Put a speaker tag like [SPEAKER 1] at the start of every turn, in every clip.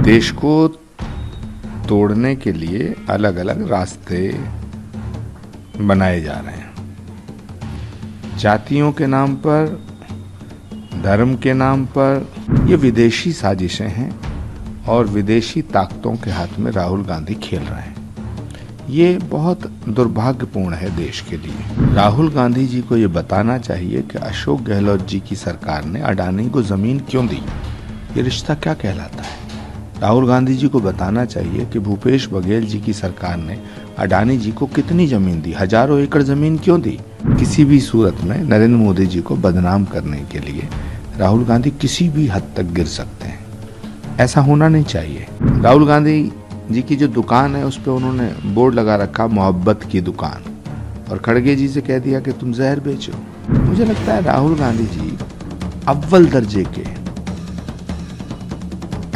[SPEAKER 1] देश को तोड़ने के लिए अलग अलग रास्ते बनाए जा रहे हैं। जातियों के नाम पर, धर्म के नाम पर ये विदेशी साजिशें हैं और विदेशी ताकतों के हाथ में राहुल गांधी खेल रहे हैं। ये बहुत दुर्भाग्यपूर्ण है देश के लिए। राहुल गांधी जी को ये बताना चाहिए कि अशोक गहलोत जी की सरकार ने अडानी को जमीन क्यों दी, ये रिश्ता क्या कहलाता है। राहुल गांधी जी को बताना चाहिए कि भूपेश बघेल जी की सरकार ने अडानी जी को कितनी जमीन दी, हजारों एकड़ जमीन क्यों दी। किसी भी सूरत में नरेंद्र मोदी जी को बदनाम करने के लिए राहुल गांधी किसी भी हद तक गिर सकते हैं, ऐसा होना नहीं चाहिए। राहुल गांधी जी की जो दुकान है उस पर उन्होंने बोर्ड लगा रखा मोहब्बत की दुकान, और खड़गे जी से कह दिया कि तुम जहर बेचो। मुझे लगता है राहुल गांधी जी अव्वल दर्जे के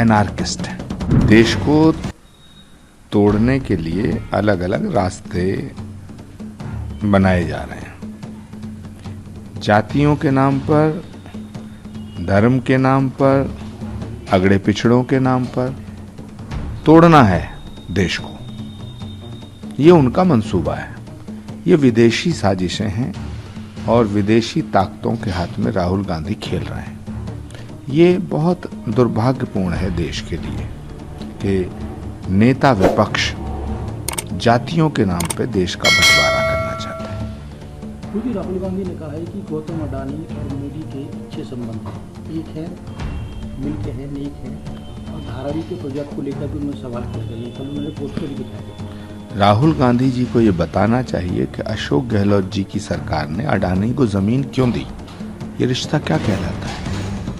[SPEAKER 1] एनार्किस्ट हैं। देश को तोड़ने के लिए अलग अलग रास्ते बनाए जा रहे हैं। जातियों के नाम पर, धर्म के नाम पर, अगड़े पिछड़ों के नाम पर तोड़ना है देश को, ये उनका मंसूबा है। ये विदेशी साजिशें हैं और विदेशी ताकतों के हाथ में राहुल गांधी खेल रहे हैं। ये बहुत दुर्भाग्यपूर्ण है देश के लिए कि नेता विपक्ष जातियों के नाम पे देश का बंटवारा करना चाहता है।
[SPEAKER 2] क्योंकि राहुल गांधी ने कहा है कि गौतम अडानी और मोदी के अच्छे संबंध हैं, एक है मिलके है, नेक है, और धारावी के प्रोजेक्ट को लेकर भी उन्होंने सवाल किया है। कल उन्होंने पोस्टर भी दिखाया। राहुल
[SPEAKER 1] गांधी जी को ये बताना चाहिए कि अशोक गहलोत जी की सरकार ने अडानी को जमीन क्यों दी, ये रिश्ता क्या कहलाता है।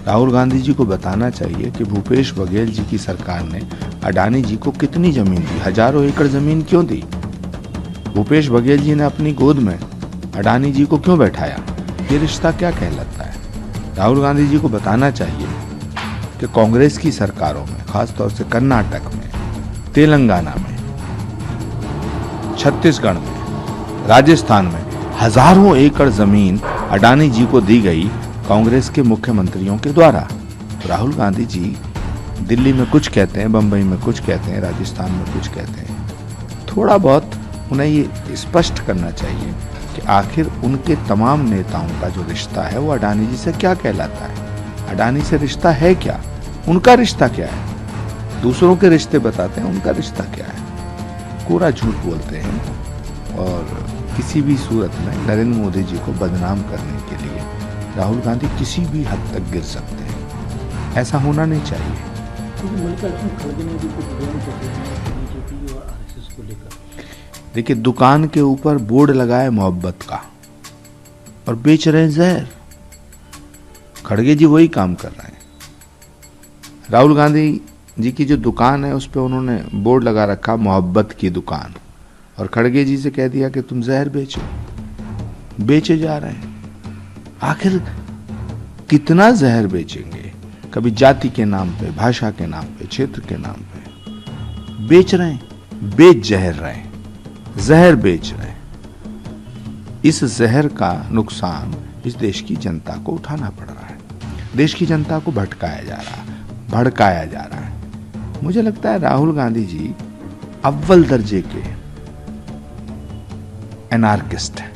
[SPEAKER 1] राहुल गांधी जी को बताना चाहिए कि भूपेश बघेल जी की सरकार ने अडानी जी को कितनी जमीन दी, हजारों एकड़ जमीन क्यों दी। भूपेश बघेल जी ने अपनी गोद में अडानी जी को क्यों बैठाया, ये रिश्ता क्या कहलाता है। राहुल गांधी जी को बताना चाहिए कि कांग्रेस की सरकारों में, खासतौर से कर्नाटक में, तेलंगाना में, छत्तीसगढ़ में, राजस्थान में हजारों एकड़ जमीन अडानी जी को दी गई कांग्रेस के मुख्यमंत्रियों के द्वारा। तो राहुल गांधी जी दिल्ली में कुछ कहते हैं, बंबई में कुछ कहते हैं, राजस्थान में कुछ कहते हैं। थोड़ा बहुत उन्हें ये स्पष्ट करना चाहिए कि आखिर उनके तमाम नेताओं का जो रिश्ता है वो अडानी जी से क्या कहलाता है। अडानी से रिश्ता है क्या, उनका रिश्ता क्या है। दूसरों के रिश्ते बताते हैं, उनका रिश्ता क्या है। पूरा झूठ बोलते हैं और किसी भी सूरत में नरेंद्र मोदी जी को बदनाम करने के लिए राहुल गांधी किसी भी हद तक गिर सकते हैं, ऐसा होना नहीं चाहिए। देखिए, दुकान के ऊपर बोर्ड लगाए मोहब्बत का और बेच रहे हैं जहर। खड़गे जी वही काम कर रहे हैं। राहुल गांधी जी की जो दुकान है उस पर उन्होंने बोर्ड लगा रखा मोहब्बत की दुकान, और खड़गे जी से कह दिया कि तुम जहर बेचो। बेचे जा रहे हैं। आखिर कितना जहर बेचेंगे। कभी जाति के नाम पे, भाषा के नाम पे, क्षेत्र के नाम पे बेच रहे हैं, बेच जहर रहे हैं, जहर बेच रहे हैं। इस जहर का नुकसान इस देश की जनता को उठाना पड़ रहा है। देश की जनता को भटकाया जा रहा है, भड़काया जा रहा है। मुझे लगता है राहुल गांधी जी अव्वल दर्जे के एनार्किस्ट हैं।